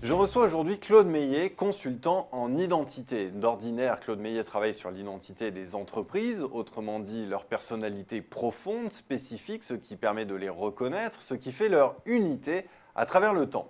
Je reçois aujourd'hui Claude Meillet, consultant en identité. D'ordinaire, Claude Meillet travaille sur l'identité des entreprises, autrement dit leur personnalité profonde, spécifique, ce qui permet de les reconnaître, ce qui fait leur unité à travers le temps.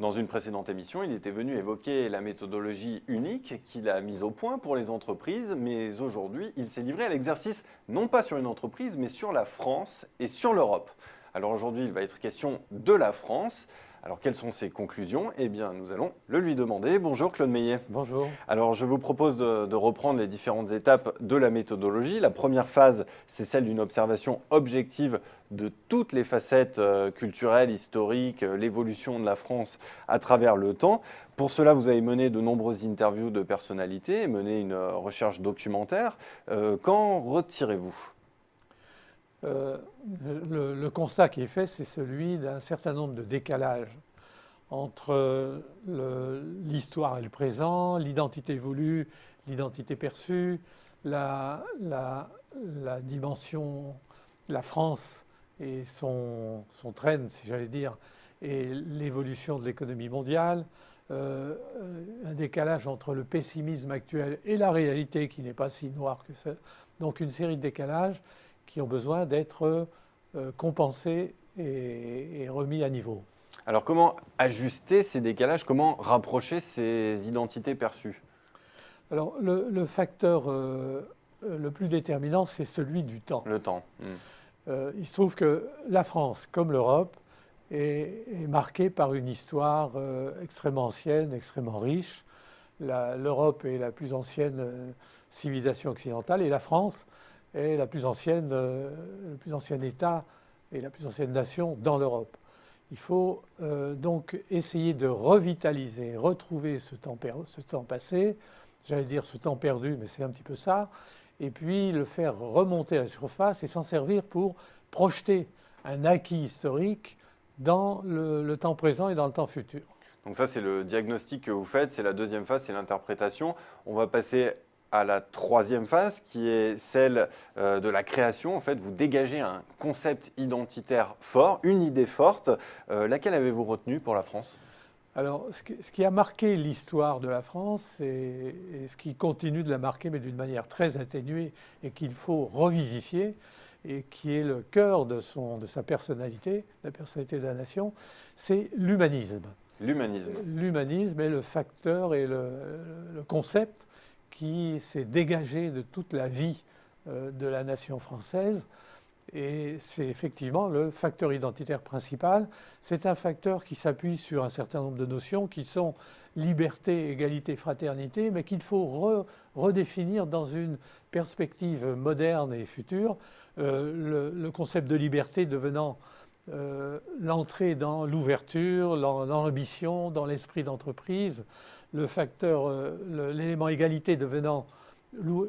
Dans une précédente émission, il était venu évoquer la méthodologie unique qu'il a mise au point pour les entreprises, mais aujourd'hui, il s'est livré à l'exercice non pas sur une entreprise, mais sur la France et sur l'Europe. Alors aujourd'hui, il va être question de la France. Alors, quelles sont ses conclusions? Eh bien, nous allons le lui demander. Bonjour Claude Meillet. Bonjour. Alors, je vous propose de reprendre les différentes étapes de la méthodologie. La première phase, c'est celle d'une observation objective de toutes les facettes culturelles, historiques, l'évolution de la France à travers le temps. Pour cela, vous avez mené de nombreuses interviews de personnalités, mené une recherche documentaire. Qu'en retirez-vous? Le constat qui est fait, c'est celui d'un certain nombre de décalages entre l'histoire et le présent, l'identité voulue, l'identité perçue, la dimension, la France et son trend, si j'allais dire, et l'évolution de l'économie mondiale, un décalage entre le pessimisme actuel et la réalité qui n'est pas si noire que ça. Donc une série de décalages qui ont besoin d'être compensés et remis à niveau. Alors comment ajuster ces décalages? Comment rapprocher ces identités perçues? Alors le facteur le plus déterminant, c'est celui du temps. Le temps. Il se trouve que la France, comme l'Europe, est marquée par une histoire extrêmement ancienne, extrêmement riche. L'Europe est la plus ancienne civilisation occidentale et la France est le plus ancien État et la plus ancienne nation dans l'Europe. Il faut donc essayer de revitaliser, retrouver ce temps passé, j'allais dire ce temps perdu, mais c'est un petit peu ça, et puis le faire remonter à la surface et s'en servir pour projeter un acquis historique dans le temps présent et dans le temps futur. Donc ça, c'est le diagnostic que vous faites, c'est la deuxième phase, c'est l'interprétation. On va passer à la troisième phase qui est celle de la création. En fait, vous dégagez un concept identitaire fort, une idée forte. Laquelle avez-vous retenue pour la France? Alors, ce qui a marqué l'histoire de la France et ce qui continue de la marquer, mais d'une manière très atténuée et qu'il faut revivifier, et qui est le cœur de sa personnalité, la personnalité de la nation, c'est l'humanisme. L'humanisme. L'humanisme est le facteur et le concept qui s'est dégagé de toute la vie de la nation française. Et c'est effectivement le facteur identitaire principal. C'est un facteur qui s'appuie sur un certain nombre de notions qui sont liberté, égalité, fraternité, mais qu'il faut redéfinir dans une perspective moderne et future. Le concept de liberté devenant l'entrée dans l'ouverture, dans l'ambition, dans l'esprit d'entreprise, le facteur, l'élément égalité devenant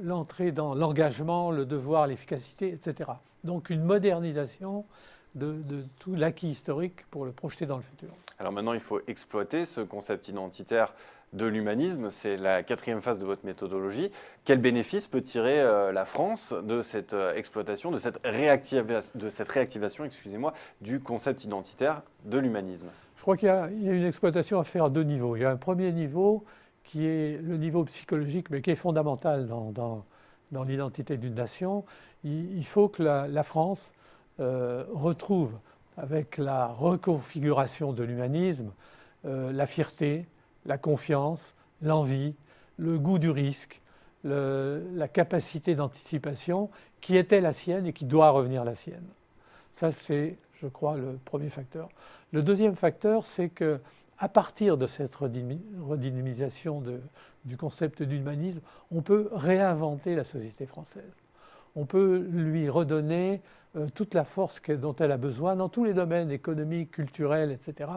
l'entrée dans l'engagement, le devoir, l'efficacité, etc. Donc une modernisation de tout l'acquis historique pour le projeter dans le futur. Alors maintenant, il faut exploiter ce concept identitaire de l'humanisme. C'est la quatrième phase de votre méthodologie. Quel bénéfice peut tirer la France de cette exploitation, de cette réactivation, excusez-moi, du concept identitaire de l'humanisme? Je crois qu'il y a une exploitation à faire à deux niveaux. Il y a un premier niveau qui est le niveau psychologique, mais qui est fondamental dans l'identité d'une nation. Il faut que la France retrouve, avec la reconfiguration de l'humanisme, la fierté, la confiance, l'envie, le goût du risque, la capacité d'anticipation qui était la sienne et qui doit revenir la sienne. Ça, c'est, je crois, le premier facteur. Le deuxième facteur, c'est qu'à partir de cette redynamisation du concept d'humanisme, on peut réinventer la société française. On peut lui redonner toute la force dont elle a besoin dans tous les domaines économiques, culturels, etc.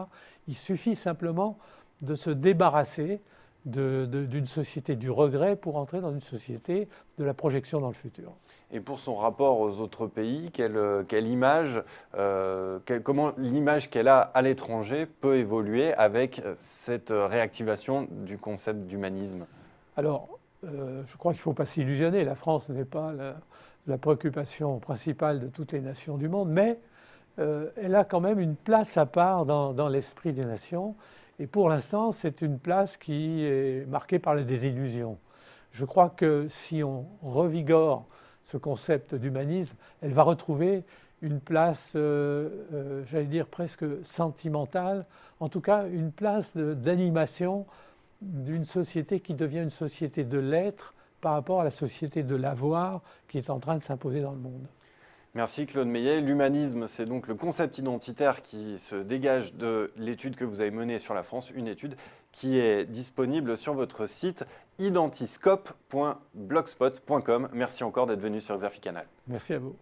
Il suffit simplement de se débarrasser d'une société du regret pour entrer dans une société de la projection dans le futur. Et pour son rapport aux autres pays, quelle image, comment l'image qu'elle a à l'étranger peut évoluer avec cette réactivation du concept d'humanisme? Alors, je crois qu'il ne faut pas s'illusionner. La France n'est pas la préoccupation principale de toutes les nations du monde, mais elle a quand même une place à part dans l'esprit des nations. Et pour l'instant, c'est une place qui est marquée par la désillusion. Je crois que si on revigore ce concept d'humanisme, elle va retrouver une place, j'allais dire presque sentimentale, en tout cas une place d'animation d'une société qui devient une société de l'être par rapport à la société de l'avoir qui est en train de s'imposer dans le monde. Merci Claude Meillet. L'humanisme, c'est donc le concept identitaire qui se dégage de l'étude que vous avez menée sur la France, une étude qui est disponible sur votre site identiscope.blogspot.com. Merci encore d'être venu sur Xerfi Canal. Merci à vous.